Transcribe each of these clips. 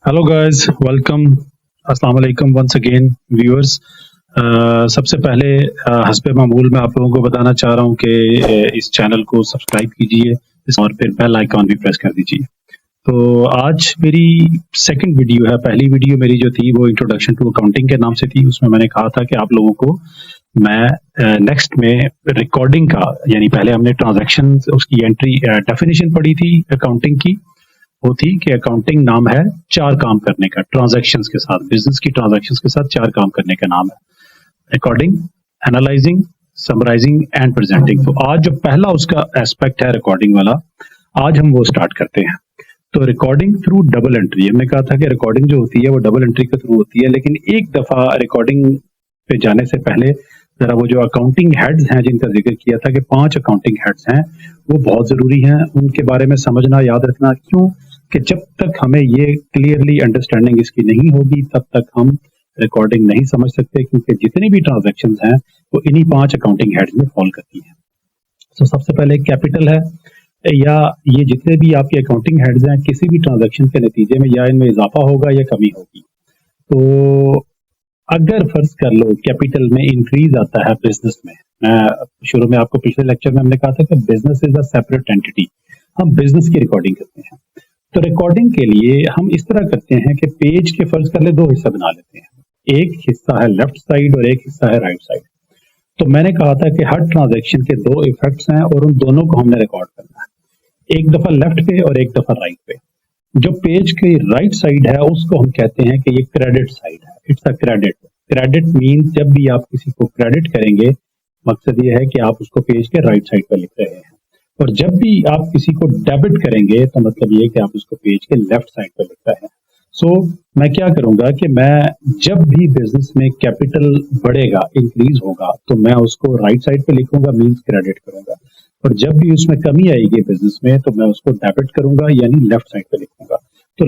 Hello guys, welcome. अस्सलाम वालेकुम once again viewers. सबसे पहले हस्बे मामूल मैं आप लोगों को बताना चाह रहा हूँ कि इस चैनल को सब्सक्राइब कीजिए और फिर बेल आइकॉन भी प्रेस कर दीजिए। तो आज मेरी सेकंड वीडियो है। पहली वीडियो मेरी जो थी वो इंट्रोडक्शन टू अकाउंटिंग के नाम से थी। उसमें मैंने कहा था कि आप लोगों को मैं नेक्स्ट में रिकॉर्डिंग का, यानी पहले हमने ट्रांजैक्शन उसकी एंट्री डेफिनेशन पढ़ी थी अकाउंटिंग की। वो थी कि अकाउंटिंग नाम है चार काम करने का, ट्रांजैक्शंस के साथ, बिजनेस की ट्रांजैक्शंस के साथ चार काम करने का नाम है: recording, analysing, summarising and presenting. तो आज जो पहला उसका एस्पेक्ट है रिकॉर्डिंग वाला, आज हम वो स्टार्ट करते हैं। तो रिकॉर्डिंग थ्रू डबल एंट्री, हमने कहा था कि रिकॉर्डिंग जो होती है वो डबल एंट्री के थ्रू होती है, लेकिन एक दफा रिकॉर्डिंग पे जाने से पहले जरा वो जो अकाउंटिंग हेड्स हैं जिनका जिक्र किया था कि 5 अकाउंटिंग हेड्स हैं, वो बहुत जरूरी हैं। उनके बारे में समझना, याद रखना। क्यों? कि जब तक हमें ये क्लियरली अंडरस्टैंडिंग इसकी नहीं होगी तब तक हम रिकॉर्डिंग नहीं समझ सकते, क्योंकि जितनी भी ट्रांजैक्शंस हैं वो इन्हीं 5 अकाउंटिंग हेड्स में फॉल करती हैं। तो सबसे पहले कैपिटल है, या ये जितने भी आपके अकाउंटिंग हेड्स हैं, किसी भी ट्रांजैक्शन के नतीजे में या इनमें इजाफा होगा या कमी होगी। तो अगर फर्ज कर लो कैपिटल में इंक्रीज आता है बिजनेस में, शुरू में आपको पिछले लेक्चर में हमने कहा था कि business is a separate entity, हम बिजनेस की रिकॉर्डिंग करते हैं। तो रिकॉर्डिंग के लिए हम इस तरह करते हैं कि पेज के फर्ज कर ले 2 हिस्सा बना लेते हैं। एक हिस्सा है लेफ्ट साइड और एक हिस्सा है राइट साइड। तो मैंने कहा था कि हर ट्रांजैक्शन के 2 इफेक्ट्स हैं और उन दोनों को हमने रिकॉर्ड करना है, एक दफा लेफ्ट पे और एक दफा राइट पे। जो पेज की राइट साइड है उसको हम कहते हैं कि ये क्रेडिट साइड है, it's a credit. Credit mean जब भी आप किसी को क्रेडिट करेंगे, मकसद ये है कि आप उसको पेज के राइट साइड पर लिख रहे हैं, और जब भी आप किसी को डेबिट करेंगे तो मतलब ये है कि आप उसको पेज के लेफ्ट साइड पर लिख रहे हैं। सो मैं क्या करूंगा कि मैं जब भी बिजनेस में कैपिटल बढ़ेगा, इंक्रीज होगा, तो मैं उसको राइट साइड पे लिखूंगा, मींस क्रेडिट करूंगा। और जब भी उसमें कमी आएगी बिजनेस में तो मैं उसको डेबिट करूंगा, यानी लेफ्ट साइड पे लिखूंगा। तो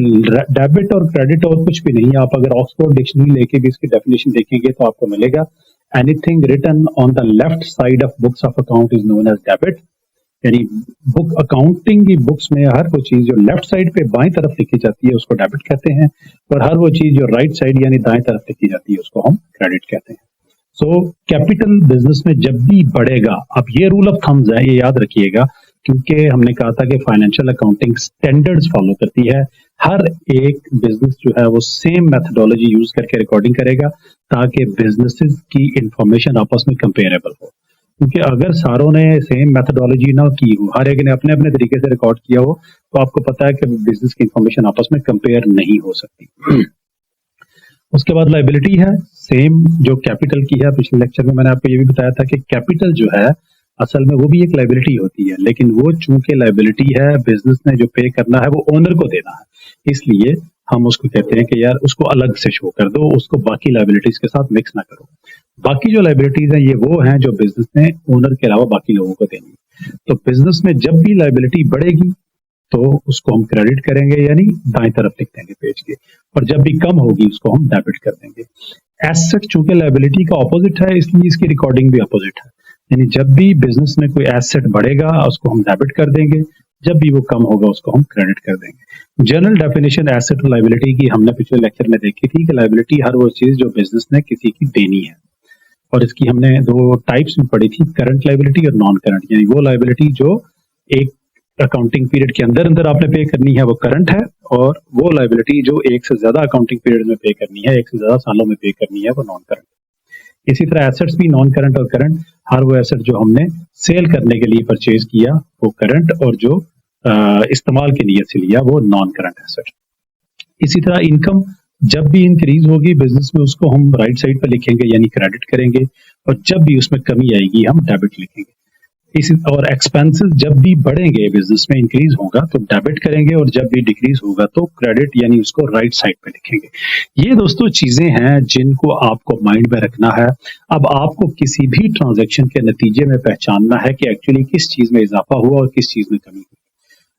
डेबिट और क्रेडिट और कुछ भी नहीं है। आप अगर ऑक्सफोर्ड डिक्शनरी लेके भी इसकी डेफिनेशन देखेंगे तो आपको मिलेगा, anything written on the left side of books of account is known as debit. यानी बुक अकाउंटिंग की बुक्स में हर वो चीज जो लेफ्ट साइड पे बाएं तरफ लिखी जाती है उसको डेबिट कहते हैं, और हर वो चीज जो राइट साइड यानी दाएं तरफ लिखी जाती है उसको हम क्रेडिट कहते हैं। सो कैपिटल बिजनेस में जब भी बढ़ेगा, अब ये रूल ऑफ थम्स है, ये याद रखिएगा, क्योंकि हमने कहा था कि फाइनेंशियल अकाउंटिंग स्टैंडर्ड्स फॉलो करती है। हर एक बिजनेस जो है वो सेम मेथडोलॉजी यूज करके रिकॉर्डिंग करेगा ताकि बिजनेसेस की इंफॉर्मेशन आपस में कंपेरेबल हो। क्योंकि अगर सारों ने सेम मेथडोलॉजी ना की हो, हर एक ने अपने अपने तरीके से रिकॉर्ड किया हो, तो आपको पता है कि बिजनेस की इंफॉर्मेशन आपस में कंपेयर नहीं हो सकती। उसके बाद लाइबिलिटी है, सेम जो कैपिटल की है। पिछले लेक्चर में मैंने आपको ये भी बताया था कि कैपिटल जो है असल में वो भी एक लाइबिलिटी होती है, लेकिन वो चूंकि लाइबिलिटी है, बिजनेस ने जो पे करना है वो ओनर को देना है, इसलिए हम उसको कहते हैं कि यार उसको अलग से शो कर दो, उसको बाकी लाइबिलिटीज के साथ मिक्स ना करो। बाकी जो लाइबिलिटीज हैं ये वो हैं जो बिजनेस ने ओनर के अलावा बाकी लोगों को देनी है। तो बिजनेस में जब भी लाइबिलिटी बढ़ेगी तो उसको हम क्रेडिट करेंगे, यानी दाएं तरफ लिख देंगे पेज के, और जब भी कम होगी उसको हम डेबिट कर देंगे। एसेट चूंकि लायबिलिटी का ऑपोजिट है, इसलिए इसकी रिकॉर्डिंग भी ऑपोजिट है। यानी जब भी बिजनेस में कोई एसेट बढ़ेगा उसको हम डेबिट कर देंगे, जब भी वो कम होगा उसको हम क्रेडिट कर देंगे। जनरल डेफिनेशन एसेट और लायबिलिटी की हमने पिछले लेक्चर में देखी थी कि लायबिलिटी हर वो चीज जो बिजनेस ने किसी की देनी है, और इसकी हमने 2 टाइप्स में पढ़ी थी, करंट लायबिलिटी और नॉन करंट। यानी वो लायबिलिटी जो एक अकाउंटिंग पीरियड के अंदर अंदर आपने पे करनी है वो करंट है, और वो लायबिलिटी जो एक से ज्यादा अकाउंटिंग पीरियड में पे करनी है, एक से ज्यादा सालों में पे करनी है, वो नॉन करंट। इसी तरह एसेट्स भी नॉन करंट और करंट। हर वो एसेट जो हमने सेल करने के लिए परचेज किया वो करंट, और जो इस्तेमाल की नीयत से लिया वो नॉन करंट एसेट। इसी तरह इनकम जब भी इंक्रीज होगी बिजनेस में उसको हम राइट साइड पर लिखेंगे, यानी क्रेडिट करेंगे, और जब भी उसमें कमी आएगी हम डेबिट लिखेंगे। इसी और एक्सपेंसेस जब भी बढ़ेंगे बिजनेस में इंक्रीज होगा तो डेबिट करेंगे, और जब भी डिक्रीज होगा तो क्रेडिट, यानी उसको राइट साइड पे लिखेंगे। ये दोस्तों चीजें हैं जिनको आपको माइंड में रखना है। अब आपको किसी भी ट्रांजैक्शन के नतीजे में पहचानना है कि एक्चुअली किस चीज में इजाफा हुआ और किस चीज में कमी हुई।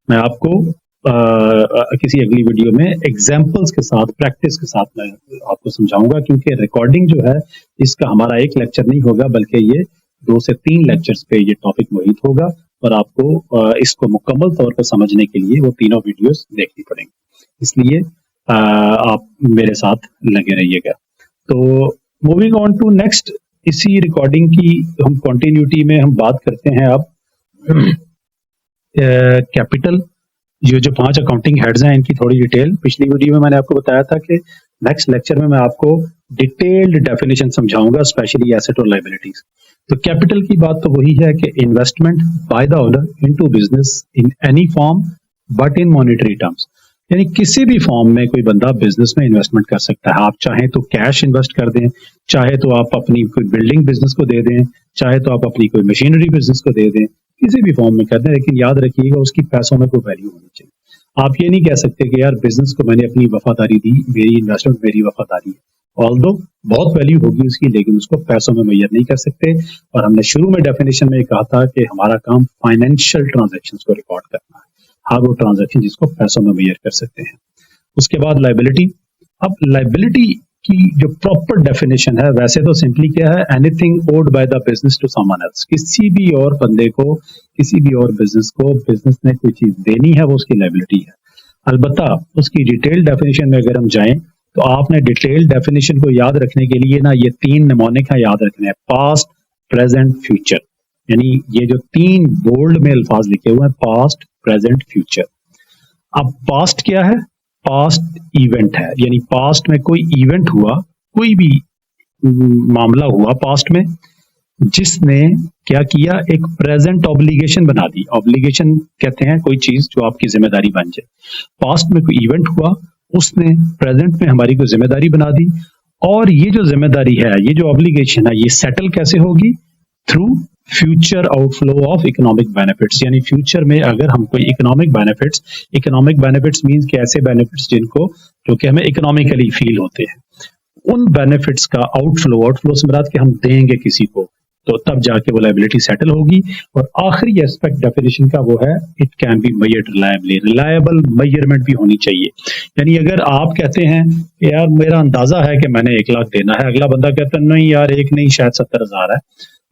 मैं आपको किसी अगली वीडियो में एग्जाम्पल्स के साथ, प्रैक्टिस के साथ मैं आपको समझाऊंगा, क्योंकि रिकॉर्डिंग जो है इसका हमारा एक लेक्चर नहीं होगा बल्कि ये 2 से 3 लेक्चर्स पे ये टॉपिक मुहित होगा, और आपको इसको मुकम्मल तौर पर समझने के लिए वो तीनों वीडियोस देखनी पड़ेंगी। इसलिए आप मेरे साथ लगे रहिएगा। तो मूविंग ऑन टू नेक्स्ट, इसी रिकॉर्डिंग की हम कंटिन्यूटी में हम बात करते हैं अब कैपिटल। ये जो 5 अकाउंटिंग हेड्स हैं इनकी थोड़ी डिटेल पिछली वीडियो में मैंने आपको बताया था कि नेक्स्ट लेक्चर में मैं आपको डिटेल्ड डेफिनेशन समझाऊंगा, स्पेशली एसेट और लायबिलिटीज। तो कैपिटल की बात तो वही है कि investment by the owner into business in any form but in monetary terms, यानी किसी भी फॉर्म में कोई बंदा बिजनेस में इन्वेस्टमेंट कर सकता है। आप चाहें तो कैश इन्वेस्ट कर दें, चाहे तो आप अपनी कोई बिल्डिंग बिजनेस को दे दें, चाहे तो आप अपनी कोई मशीनरी बिजनेस को दे दें, किसी भी फॉर्म में कर दें, लेकिन याद रखिएगा उसकी पैसों में कोई वैल्यू होनी चाहिए। आप ये नहीं कह सकते कि यार बिजनेस को मैंने अपनी वफादारी दी, मेरी इन्वेस्टमेंट मेरी वफादारी है। ऑल्दो बहुत वैल्यू होगी उसकी, लेकिन उसको पैसों में मैयर नहीं कर सकते। और हमने शुरू में डेफिनेशन में कहा था कि हमारा काम फाइनेंशियल ट्रांजैक्शंस को रिकॉर्ड करना है, हाँ वो ट्रांजैक्शन जिसको पैसों में मैयर कर सकते हैं। उसके बाद लायबिलिटी। अब लायबिलिटी की जो प्रॉपर डेफिनेशन है, वैसे तो सिंपली क्या है, anything owed by the business to someone else, किसी भी और बंदे को, किसी भी और बिजनेस को बिजनेस ने कोई चीज देनी है वो उसकी लायबिलिटी है। अलबत्ता उसकी डिटेल डेफिनेशन में अगर हम जाएं तो आपने डिटेल डेफिनेशन को याद रखने के लिए ना ये 3 निमोनिक है याद रखने हैं, पास्ट प्रेजेंट फ्यूचर। यानी ये जो 3 बोल्ड में अल्फाज लिखे हुए हैं, पास्ट प्रेजेंट फ्यूचर। अब पास्ट क्या है? पास्ट इवेंट है, यानी पास्ट में कोई इवेंट हुआ, कोई भी मामला हुआ पास्ट में जिसने क्या किया, एक प्रेजेंट ऑब्लिगेशन बना दी। ऑब्लिगेशन कहते हैं कोई चीज जो आपकी जिम्मेदारी बन जाए। पास्ट में कोई इवेंट हुआ, उसने प्रेजेंट में हमारी कोई जिम्मेदारी बना दी, और ये जो जिम्मेदारी है, ये जो ऑब्लिगेशन है, ये सेटल कैसे होगी? Through future outflow of economic benefits. यानी फ्यूचर में अगर हम कोई इकोनॉमिक बेनिफिट्स मींस कि ऐसे बेनिफिट्स जिनको, जो कि हमें इकोनॉमिकली फील होते हैं, उन बेनिफिट्स का आउटफ्लो से मुराद कि हम देंगे किसी को, तो तब जाके वो लायबिलिटी सेटल होगी। और आखिरी एस्पेक्ट डेफिनेशन का वो है, it can be measured reliably, reliable measurement भी होनी चाहिए। यानी अगर आप कहते हैं कि यार मेरा अंदाजा है कि मैंने 1 लाख देना है, अगला बंदा कहता है नहीं यार 1 नहीं शायद 70,000 है,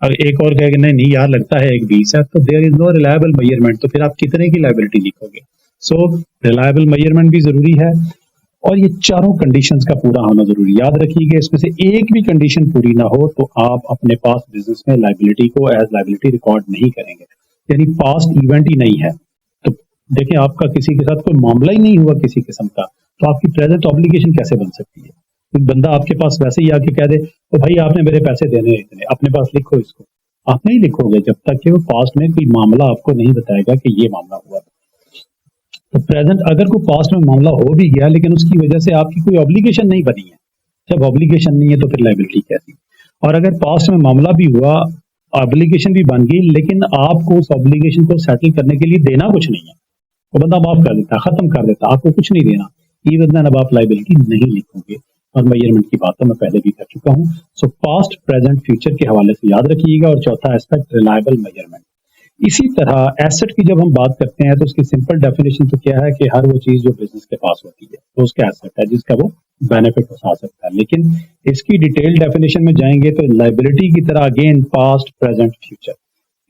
और एक और कहेगा नहीं नहीं यार लगता है 1,20 है, तो there is no reliable measurement, तो फिर आप कितने की लायबिलिटी लिखोगे? सो रिलायबल मेजरमेंट भी जरूरी है, और ये चारों कंडीशंस का पूरा होना जरूरी। याद रखिएगा इसमें से एक भी कंडीशन पूरी ना हो तो आप अपने पास बिजनेस में लायबिलिटी को एज लायबिलिटी रिकॉर्ड नहीं करेंगे। यानी पास्ट इवेंट ही नहीं है, तो देखिए आपका किसी के साथ कोई मामला ही नहीं हुआ किसी किस्म का, तो आपकी प्रेजेंट ऑब्लिगेशन कैसे बन सकती है? एक बंदा आपके पास वैसे ही आके कह दे तो भाई आपने मेरे पैसे देने हैं इतने, अपने पास लिखो इसको, आप नहीं लिखोगे जब तक कि वो पास्ट में कोई मामला आपको नहीं बताएगा कि ये मामला हुआ था। तो प्रेजेंट अगर कोई पास्ट में मामला हो भी गया लेकिन उसकी वजह से आपकी कोई ऑब्लिगेशन नहीं बनी है, जब ऑब्लिगेशन नहीं है तो फिर लायबिलिटी कैसी? और अगर पास्ट में मामला भी हुआ, ऑब्लिगेशन भी बन गई, लेकिन आपको उस ऑब्लिगेशन को सेटल करने के लिए देना कुछ नहीं है, वो बंदा माफ कर देता, खत्म कर देता, आपको कुछ नहीं देना, इवन देन अब आप लायबिलिटी नहीं लिखोगे। और मेजरमेंट की बात तो मैं पहले भी कर चुका हूँ। सो पास्ट प्रेजेंट फ्यूचर के हवाले से याद रखिएगा। और चौथा एस्पेक्ट रिलायबल मेजरमेंट। इसी तरह एसेट की जब हम बात करते हैं तो उसकी सिंपल डेफिनेशन तो क्या है कि हर वो चीज जो बिजनेस के पास होती है तो उसका एसेट है जिसका वो बेनिफिट उठा सकता है। लेकिन इसकी डिटेल डेफिनेशन में जाएंगे तो लायबिलिटी की तरह अगेन पास्ट प्रेजेंट फ्यूचर,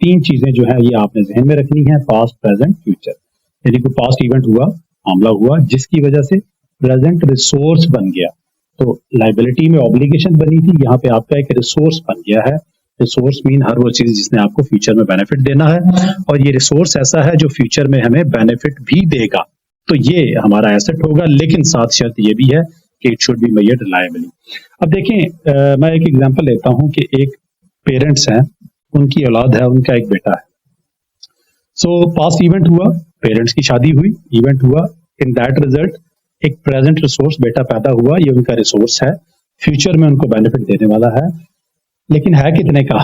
3 चीजें जो है ये आपने जहन में रखनी है, पास्ट प्रेजेंट फ्यूचर। यदि कोई पास्ट इवेंट हुआ, मामला हुआ जिसकी वजह से प्रेजेंट रिसोर्स बन गया, तो लायबिलिटी में ऑब्लिगेशन बनी थी, यहाँ पे आपका एक रिसोर्स बन गया है। रिसोर्स मीन हर वो चीज जिसने आपको फ्यूचर में बेनिफिट देना है, और ये रिसोर्स ऐसा है जो फ्यूचर में हमें बेनिफिट भी देगा, तो ये हमारा एसेट होगा। लेकिन साथ शर्त ये भी है कि it should be measured reliably. अब देखें मैं एक एग्जांपल लेता हूं कि एक पेरेंट्स हैं, उनकी औलाद है, उनका एक बेटा है। सो पास्ट इवेंट हुआ, पेरेंट्स की शादी हुई, इवेंट हुआ, इन दैट रिजल्ट एक प्रेजेंट रिसोर्स बेटा पैदा हुआ, ये उनका रिसोर्स है, फ्यूचर में उनको बेनिफिट देने वाला है, लेकिन है कितने का?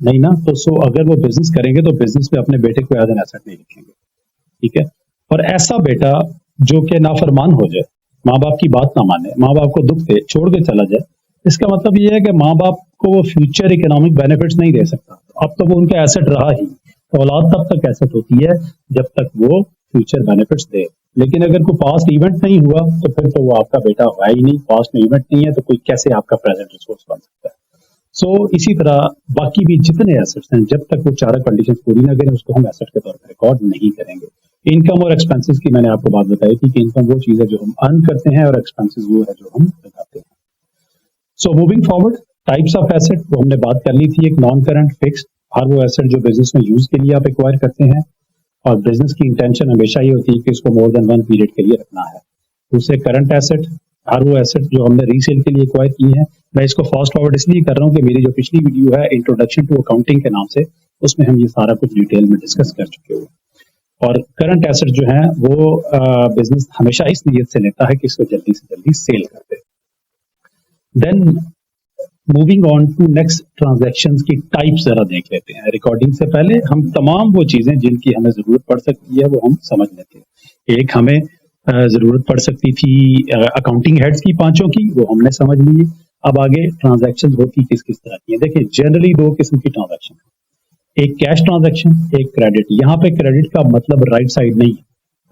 नहीं ना। तो सो अगर वो बिजनेस करेंगे तो बिजनेस में अपने बेटे को एज एन एसेट नहीं लिखेंगे, ठीक है। और ऐसा बेटा जो कि नाफरमान हो जाए, माँ बाप की बात ना माने, माँ बाप को दुख दे, छोड़ के चला जाए, इसका मतलब ये है कि माँ बाप को वो फ्यूचर इकोनॉमिक बेनिफिट्स नहीं दे सकता। अब तो वो उनका एसेट रहा ही, तो औलाद तब तक एसेट होती है जब तक वो फ्यूचर बेनिफिट्स दे। लेकिन अगर कोई पास्ट इवेंट नहीं हुआ तो फिर तो वो आपका बेटा हुआ ही नहीं, पास्ट में इवेंट नहीं है तो कोई कैसे आपका प्रेजेंट रिसोर्स बन सकता है। सो इसी तरह बाकी भी जितने एसेट्स हैं, जब तक वो 4 कंडीशन पूरी ना करें उसको हम एसेट के तौर पर रिकॉर्ड नहीं करेंगे। इनकम और एक्सपेंसेस की मैंने आपको बात बताई थी कि इनकम वो चीज है जो हम अर्न करते हैं और एक्सपेंसेस वो है जो हम लगाते हैं। So moving forward, types of asset वो हमने बात कर ली थी। एक नॉन करंट फिक्स्ड, हर वो एसेट जो बिजनेस में यूज के लिए आप एक्वायर करते हैं और बिजनेस की इंटेंशन हमेशा ये होती है कि इसको मोर देन वन पीरियड के लिए रखना है। दूसरे करंट एसेट, हर वो एसेट जो हमने रीसेल के लिए एक्वायर की है। मैं इसको फास्ट फॉरवर्ड इसलिए कर रहा हूँ कि मेरी जो पिछली वीडियो है इंट्रोडक्शन टू अकाउंटिंग के नाम से, उसमें हम ये सारा कुछ डिटेल में डिस्कस कर चुके हुए। और करंट एसेट जो है वो बिजनेस हमेशा इस नीयत से लेता है कि इसको जल्दी से जल्दी सेल कर दे। Then moving on to next, transactions की टाइप्स जरा देख लेते हैं। रिकॉर्डिंग से पहले हम तमाम वो चीजें जिनकी हमें जरूरत पड़ सकती है वो हम समझ लेते हैं। एक हमें जरूरत पड़ सकती थी अकाउंटिंग हेड्स की, पांचों की, वो हमने समझ ली। अब आगे ट्रांजैक्शन होती किस किस तरह की है। देखिए जनरली दो किस्म की ट्रांजैक्शन, एक कैश ट्रांजैक्शन, एक क्रेडिट। यहाँ पे क्रेडिट का मतलब राइट साइड नहीं है।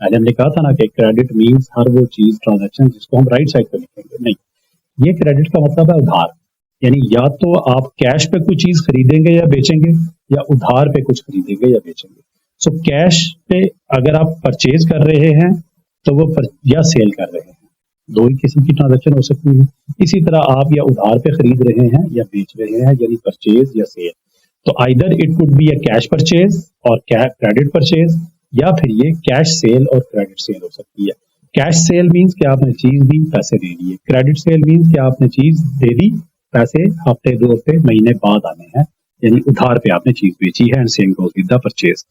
पहले हमने कहा था ना कि क्रेडिट मीन्स हर वो चीज ट्रांजैक्शन जिसको हम राइट साइड पे लिखेंगे, नहीं, ये क्रेडिट का मतलब है उधार। यानी या तो आप कैश पे कुछ चीज खरीदेंगे या बेचेंगे, या उधार पे कुछ खरीदेंगे या बेचेंगे। सो कैश पे अगर आप परचेज कर रहे हैं तो वो या सेल कर रहे हैं, दो ही किस्म की ट्रांजैक्शन हो सकती है। इसी तरह आप या उधार पे खरीद रहे हैं या बेच रहे हैं, यानी परचेज या सेल। तो either it could be a cash purchase और क्रेडिट परचेज, या फिर ये कैश सेल और क्रेडिट सेल हो सकती है। कैश सेल मीन्स कि आपने चीज दी, पैसे दे दिए। क्रेडिट सेल मीन्स कि आपने चीज दे दी, पैसे हफ्ते, 2 हफ्ते, महीने बाद आने हैं, यानी उधार पे आपने चीज बेची है। And same goes with the purchase.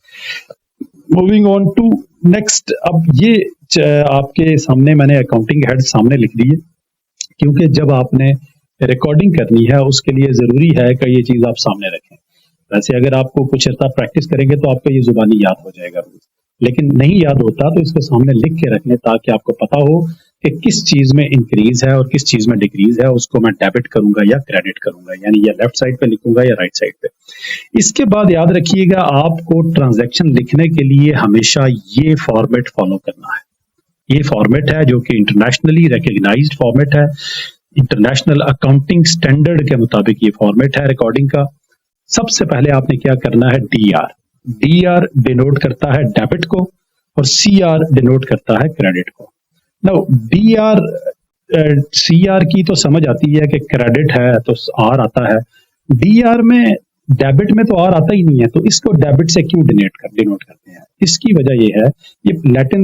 Moving on to next, अब ये आपके सामने मैंने अकाउंटिंग हेड सामने लिख दी है, क्योंकि जब आपने रिकॉर्डिंग करनी है उसके लिए जरूरी है कि ये चीज आप सामने रखें। वैसे अगर आपको कुछ अर्सा प्रैक्टिस करेंगे तो आपको ये जुबानी याद हो जाएगा रोज, लेकिन नहीं याद होता तो इसको सामने लिख के रख लें ताकि आपको पता हो कि किस चीज में इंक्रीज है और किस चीज में डिक्रीज है। उसको मैं डेबिट करूंगा या क्रेडिट करूंगा, यानी या लेफ्ट साइड पे लिखूंगा या राइट साइड पे। इसके बाद याद रखिएगा आपको ट्रांजैक्शन लिखने के लिए हमेशा ये फॉर्मेट फॉलो करना है। ये फॉर्मेट है जो कि इंटरनेशनली रिकॉग्नाइज्ड फॉर्मेट है, इंटरनेशनल अकाउंटिंग स्टैंडर्ड के मुताबिक ये फॉर्मेट है रिकॉर्डिंग का। सबसे पहले आपने क्या करना है, डीआर। डीआर डिनोट करता है डेबिट को और सीआर डिनोट करता है क्रेडिट को। नाउ डीआर सीआर की तो समझ आती है कि क्रेडिट है तो आर आता है, डीआर में डेबिट में तो आर आता ही नहीं है, तो इसको डेबिट से क्यों डिनोट करते हैं? इसकी वजह ये है, ये लैटिन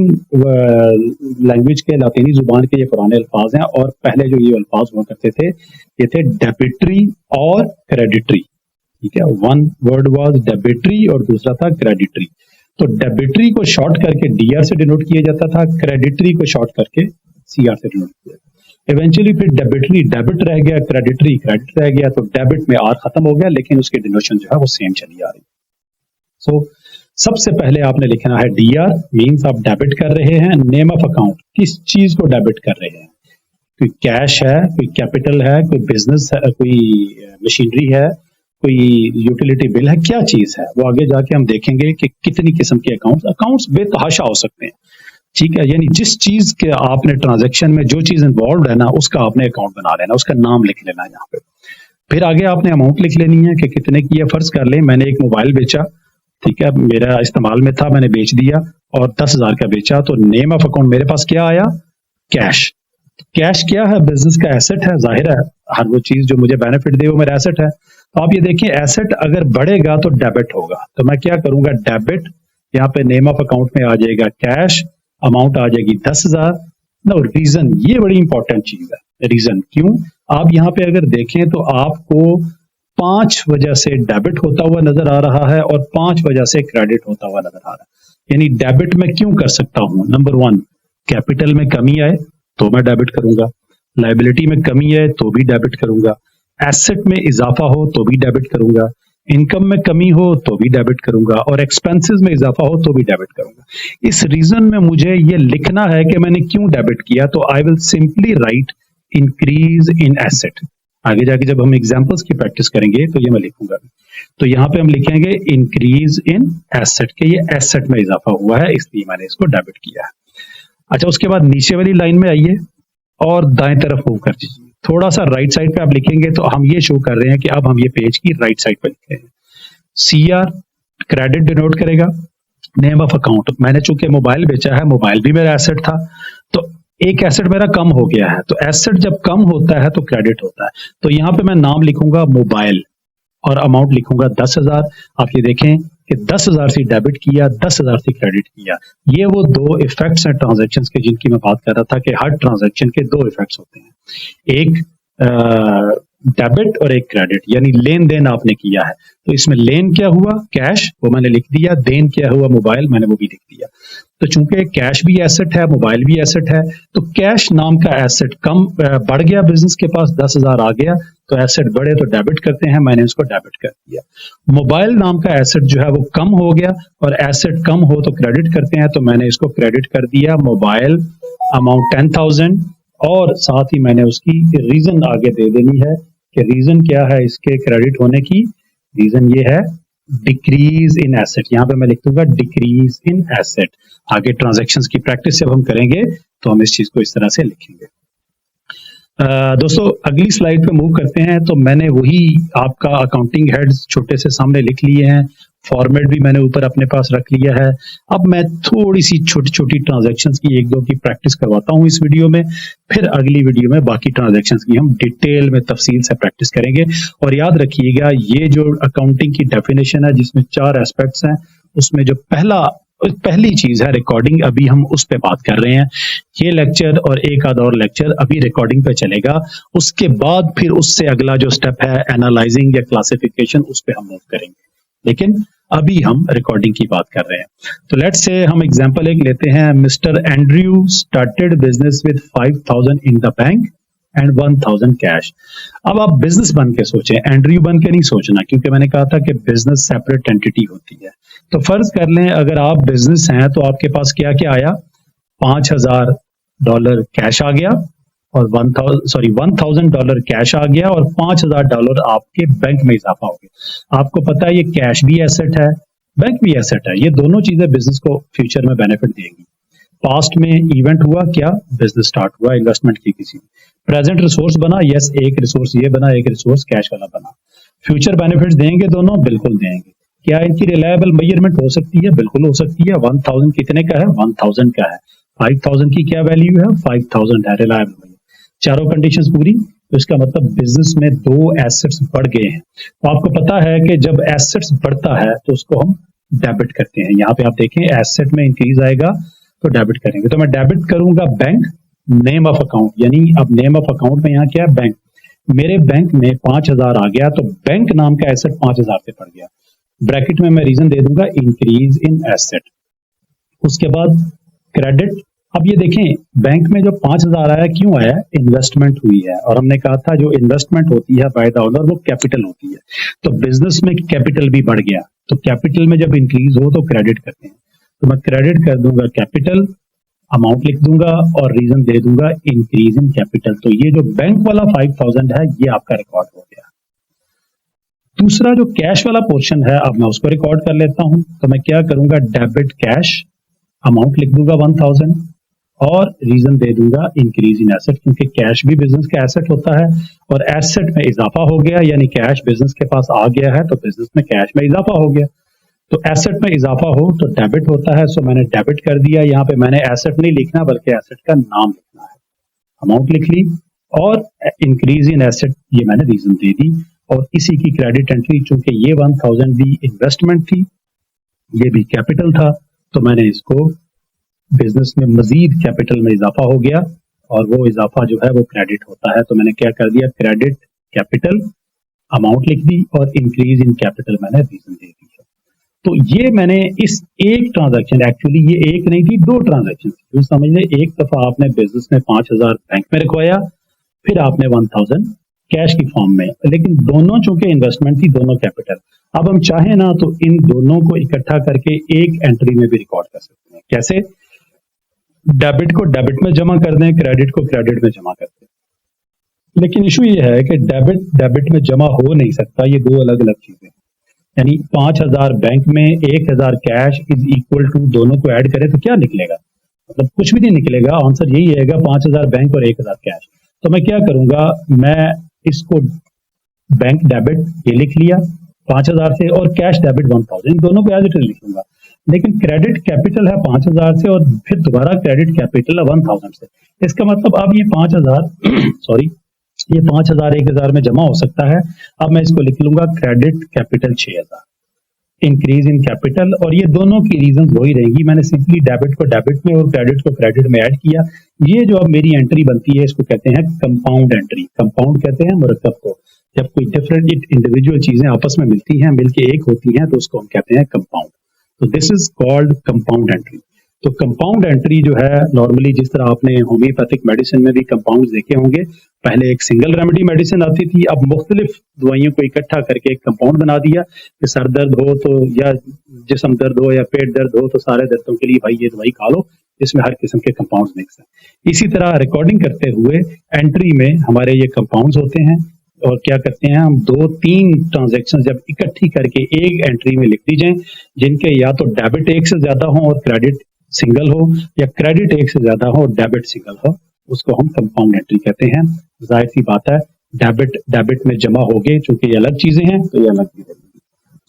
लैंग्वेज के, लातीनी जुबान के ये पुराने अल्फाज हैं, और पहले जो ये अल्फाज हुआ करते थे ये थे डेबिटरी और क्रेडिटरी। ठीक है, वन वर्ड वाज डेबिटरी और दूसरा था क्रेडिटरी। तो डेबिटरी को शॉर्ट करके डीआर से डिनोट किया जाता था, क्रेडिटरी को शॉर्ट करके सीआर से डिनोट किया जाता था। इवेंचुअली फिर डेबिटरी डेबिट रह गया, क्रेडिटरी क्रेडिट रह गया, तो डेबिट में आर खत्म हो गया, लेकिन उसकी डिनोशन जो है वो सेम चली आ रही। सो सबसे पहले आपने लिखना है डीआर, मींस आप डेबिट कर रहे हैं। नेम ऑफ अकाउंट, किस चीज को डेबिट कर रहे हैं? कोई कैश है, कोई कैपिटल है, कोई बिजनेस है, कोई मशीनरी है, कोई यूटिलिटी बिल है, क्या चीज है? वो आगे जाके हम देखेंगे कि कितनी किस्म के अकाउंट्स बेतहाशा हो सकते हैं। ठीक है, यानी जिस चीज के आपने ट्रांजैक्शन में जो चीज इन्वॉल्व है ना, उसका आपने अकाउंट बना लेना, उसका नाम लिख लेना है यहाँ पे। फिर आगे आपने अमाउंट लिख लेनी है कि कितने की है। फर्ज कर लें मैंने एक मोबाइल बेचा, ठीक है, मेरा इस्तेमाल में था, मैंने बेच दिया और 10,000 का बेचा, तो नेम ऑफ अकाउंट मेरे पास क्या आया? कैश। कैश क्या है? बिजनेस का एसेट है, जाहिर है हर वो चीज जो मुझे बेनिफिट दे वो मेरा एसेट है। तो आप ये देखिए, एसेट अगर बढ़ेगा तो डेबिट होगा, तो मैं क्या करूंगा, डेबिट, यहाँ पे नेम ऑफ अकाउंट में आ जाएगा कैश, अमाउंट आ जाएगी 10,000। नो रीजन, ये बड़ी इंपॉर्टेंट चीज है। रीजन क्यों? आप यहाँ पे अगर देखें तो आपको 5 वजह से डेबिट होता हुआ नजर आ रहा है और 5 वजह से क्रेडिट होता हुआ नजर आ रहा है। यानी डेबिट में क्यों कर सकता हूं? नंबर 1, कैपिटल में कमी आए तो मैं डेबिट करूंगा, लाइबिलिटी में कमी आए तो भी डेबिट करूंगा, एसेट में इजाफा हो तो भी डेबिट करूंगा, इनकम में कमी हो तो भी डेबिट करूंगा, और एक्सपेंसेस में इजाफा हो तो भी डेबिट करूंगा। इस रीजन में मुझे ये लिखना है कि मैंने क्यों डेबिट किया, तो I will simply write increase in asset. आगे जाके जब हम एग्जांपल्स की प्रैक्टिस करेंगे तो ये मैं लिखूंगा। तो यहाँ पे हम लिखेंगे इंक्रीज इन एसेट, के ये एसेट में इजाफा हुआ है, इसलिए मैंने इसको डेबिट किया है। अच्छा, उसके बाद नीचे वाली लाइन में आइए और दाएं तरफ मूव कर दीजिए। थोड़ा सा राइट साइड पे आप लिखेंगे तो हम ये शो कर रहे हैं कि अब हम ये पेज की राइट साइड पे लिख रहे हैं। सीआर क्रेडिट डिनोट करेगा, नेम ऑफ अकाउंट, मैंने चूंकि मोबाइल बेचा है, मोबाइल भी मेरा एसेट था, तो एक एसेट मेरा कम हो गया है। तो एसेट जब कम होता है तो क्रेडिट होता है। तो यहाँ पे मैं नाम लिखूंगा मोबाइल और अमाउंट लिखूंगा 10,000। आप ये देखें कि 10,000 से डेबिट किया, 10,000 से क्रेडिट किया। ये वो दो इफेक्ट्स हैं ट्रांजैक्शन के जिनकी मैं बात कर रहा था कि हर ट्रांजैक्शन के दो इफेक्ट्स होते हैं, एक डेबिट और एक क्रेडिट, यानी लेन देन आपने किया है। तो इसमें लेन क्या हुआ, कैश, वो मैंने लिख दिया। देन क्या हुआ, मोबाइल, मैंने वो भी लिख दिया। तो चूंकि कैश भी एसेट है, मोबाइल भी एसेट है, तो कैश नाम का एसेट कम बढ़ गया, बिजनेस के पास 10,000 आ गया, तो एसेट बढ़े तो डेबिट करते हैं, मैंने उसको डेबिट कर दिया। मोबाइल नाम का एसेट जो है वो कम हो गया और एसेट कम हो तो क्रेडिट करते हैं, तो मैंने इसको क्रेडिट कर दिया, मोबाइल अमाउंट 10,000। और साथ ही मैंने उसकी रीजन आगे दे देनी है कि रीजन क्या है इसके क्रेडिट होने की। रीजन ये है डिक्रीज इन एसेट, यहाँ पे मैं लिख दूंगा डिक्रीज इन एसेट। आगे ट्रांजैक्शंस की प्रैक्टिस जब हम करेंगे तो हम इस चीज को इस तरह से लिखेंगे। दोस्तों अगली स्लाइड पे मूव करते हैं। तो मैंने वही आपका अकाउंटिंग हेड्स छोटे से सामने लिख लिए हैं, फॉर्मेट भी मैंने ऊपर अपने पास रख लिया है। अब मैं थोड़ी सी छोटी छोटी ट्रांजैक्शंस की एक दो की प्रैक्टिस करवाता हूं इस वीडियो में, फिर अगली वीडियो में बाकी ट्रांजैक्शंस की हम डिटेल में तफसील से प्रैक्टिस करेंगे। और याद रखिएगा ये जो अकाउंटिंग की डेफिनेशन है जिसमें 4 एस्पेक्ट्स हैं, उसमें जो पहली चीज है रिकॉर्डिंग, अभी हम उस पे बात कर रहे हैं। ये लेक्चर और एक आध और लेक्चर अभी रिकॉर्डिंग पे चलेगा, उसके बाद फिर उससे अगला जो स्टेप है एनालाइजिंग या क्लासिफिकेशन, उस पे हम मूव करेंगे, लेकिन अभी हम रिकॉर्डिंग की बात कर रहे हैं। तो लेट्स से हम एग्जांपल एक लेते हैं। Mister Andrew started business with 5,000 in the bank and 1,000 cash. अब आप बिजनेस बन के सोचें, एंड्रयू बन के नहीं सोचना, क्योंकि मैंने कहा था कि बिजनेस सेपरेट एंटिटी होती है। तो फर्ज कर लें अगर आप बिजनेस हैं तो आपके पास क्या क्या आया, $5,000 कैश आ गया और $1,000 कैश आ गया और $5,000 आपके बैंक में इजाफा हो गया। आपको पता है ये कैश भी एसेट है, बैंक भी एसेट है, ये दोनों चीजें बिजनेस को फ्यूचर में बेनिफिट देंगी। पास्ट में इवेंट हुआ क्या, बिजनेस स्टार्ट हुआ, इन्वेस्टमेंट की किसी। प्रेजेंट रिसोर्स बना, यस, एक रिसोर्स ये बना, एक रिसोर्स कैश वाला बना। फ्यूचर बेनिफिट्स देंगे दोनों, बिल्कुल देंगे। क्या इनकी रिलायबल मेजरमेंट हो सकती है, बिल्कुल हो सकती है। 1,000 कितने का है, 1,000 का है। 5,000 की क्या वैल्यू है, 5,000 है, रिलायबल। चारों कंडीशंस पूरी, तो इसका मतलब बिजनेस में 2 एसेट्स बढ़ गए हैं। तो आपको पता है कि जब एसेट्स बढ़ता है तो उसको हम डेबिट करते हैं। यहाँ पे आप देखें एसेट में इंक्रीज आएगा तो डेबिट करेंगे। तो मैं डेबिट करूंगा बैंक, नेम ऑफ अकाउंट, यानी अब नेम ऑफ अकाउंट में यहाँ क्या है, बैंक। मेरे बैंक में 5,000 आ गया तो बैंक नाम का एसेट 5,000 पे पड़ गया। ब्रैकेट में मैं रीजन दे दूंगा इंक्रीज इन एसेट। उसके बाद क्रेडिट। अब ये देखें बैंक में जो 5,000 आया क्यों आया, इन्वेस्टमेंट हुई है, और हमने कहा था जो इन्वेस्टमेंट होती है बाय द ओनर वो कैपिटल होती है। तो बिजनेस में कैपिटल भी बढ़ गया, तो कैपिटल में जब इंक्रीज हो तो क्रेडिट करते हैं। तो मैं क्रेडिट कर दूंगा कैपिटल, अमाउंट लिख दूंगा और रीजन दे दूंगा इंक्रीज इन कैपिटल। तो ये जो बैंक वाला 5,000 है ये आपका रिकॉर्ड हो गया। दूसरा जो कैश वाला पोर्शन है, अब मैं उसको रिकॉर्ड कर लेता हूं। तो मैं क्या करूंगा, डेबिट कैश, अमाउंट लिख दूंगा 1,000 और रीजन दे दूंगा इंक्रीज इन एसेट, क्योंकि कैश भी बिजनेस का एसेट होता है और एसेट में इजाफा हो गया, यानी कैश बिजनेस के पास आ गया है तो बिजनेस में कैश में इजाफा हो गया। तो एसेट में इजाफा हो तो डेबिट होता है, सो मैंने डेबिट कर दिया। यहाँ पे मैंने एसेट नहीं लिखना बल्कि एसेट का नाम लिखना है। अमाउंट लिख ली और इंक्रीज इन एसेट ये मैंने रीजन दे दी। और इसी की क्रेडिट एंट्री, चूंकि ये 1,000 भी इन्वेस्टमेंट थी, ये भी कैपिटल था, तो मैंने इसको बिजनेस में मजीद कैपिटल में इजाफा हो गया और वो इजाफा जो है वो क्रेडिट होता है। तो मैंने क्या कर दिया, क्रेडिट कैपिटल, अमाउंट लिख दी और इंक्रीज इन कैपिटल मैंने रीजन दे दी है। तो ये मैंने इस एक ट्रांजैक्शन, एक्चुअली ये एक नहीं थी, 2 ट्रांजैक्शन थी। समझ लें एक दफा आपने बिजनेस में 5,000 बैंक में रखवाया, फिर आपने 1,000 कैश की फॉर्म में, लेकिन दोनों चूंकि इन्वेस्टमेंट थी, दोनों कैपिटल। अब हम चाहें ना तो इन दोनों को इकट्ठा करके एक एंट्री में भी रिकॉर्ड कर सकते हैं। कैसे, डेबिट को डेबिट में जमा कर दें, क्रेडिट को क्रेडिट में जमा कर दें। लेकिन इशू ये है कि डेबिट डेबिट में जमा हो नहीं सकता, ये 2 अलग अलग चीजें। यानी 5,000 बैंक में 1,000 कैश इज इक्वल टू, दोनों को ऐड करें तो क्या निकलेगा, मतलब कुछ भी नहीं निकलेगा। आंसर यही आएगा 5,000 बैंक और 1,000 कैश। तो मैं क्या करूंगा, मैं इसको बैंक डेबिट ये लिख लिया 5,000 से और कैश डेबिट 1,000, इन दोनों को एज इट इज लिखूंगा। लेकिन क्रेडिट कैपिटल है 5,000 से और फिर दोबारा क्रेडिट कैपिटल है 1,000 से। इसका मतलब अब ये 5,000 सॉरी ये 5,000 1,000 में जमा हो सकता है। अब मैं इसको लिख लूंगा credit capital 6,000, increase in capital, और ये दोनों की रीजन वही रहेगी। मैंने सिंपली डेबिट को डेबिट में और क्रेडिट को क्रेडिट में ऐड किया। ये जो अब मेरी एंट्री बनती है इसको कहते हैं कंपाउंड एंट्री। कंपाउंड कहते हैं मुरक्कब को, जब कोई डिफरेंट इंडिविजुअल चीजें आपस में मिलती हैं, मिलके एक होती हैं, तो उसको हम कहते हैं कंपाउंड। तो this is called compound entry. तो कंपाउंड एंट्री जो है नॉर्मली जिस तरह आपने होम्योपैथिक मेडिसिन में भी कंपाउंड देखे होंगे, पहले एक सिंगल रेमेडी मेडिसिन आती थी, अब मुख्तलिफ दवाइयों को इकट्ठा करके एक कंपाउंड बना दिया कि सर दर्द हो तो या जिस्म दर्द हो या पेट दर्द हो तो सारे दर्दों के लिए भाई ये दवाई खा लो, इसमें हर किस्म के कंपाउंड मिक्स हैं। इसी तरह रिकॉर्डिंग करते हुए एंट्री में हमारे ये कंपाउंड्स होते हैं, और क्या करते हैं हम 2-3 ट्रांजैक्शन जब इकट्ठी करके एक एंट्री में लिख दी जाए, जिनके या तो डेबिट एक से ज्यादा हो और क्रेडिट सिंगल हो, या क्रेडिट एक से ज्यादा हो और डेबिट सिंगल हो, उसको हम कंपाउंड एंट्री कहते हैं। जाहिर सी बात है डेबिट डेबिट में जमा हो गए, चूंकि ये अलग चीजें हैं तो ये अलग चीजें।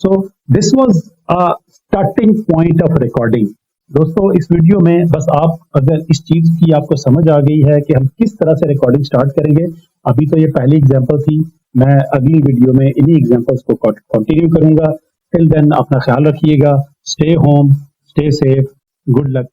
So this was a starting point of recording. दोस्तों इस वीडियो में बस आप अगर इस चीज की आपको समझ आ गई है कि हम किस तरह से रिकॉर्डिंग स्टार्ट करेंगे। अभी तो ये पहली एग्जांपल थी, मैं अगली वीडियो में इन्हीं एग्जांपल्स को कंटिन्यू करूंगा। टिल देन अपना ख्याल रखिएगा, stay home, stay safe, good luck.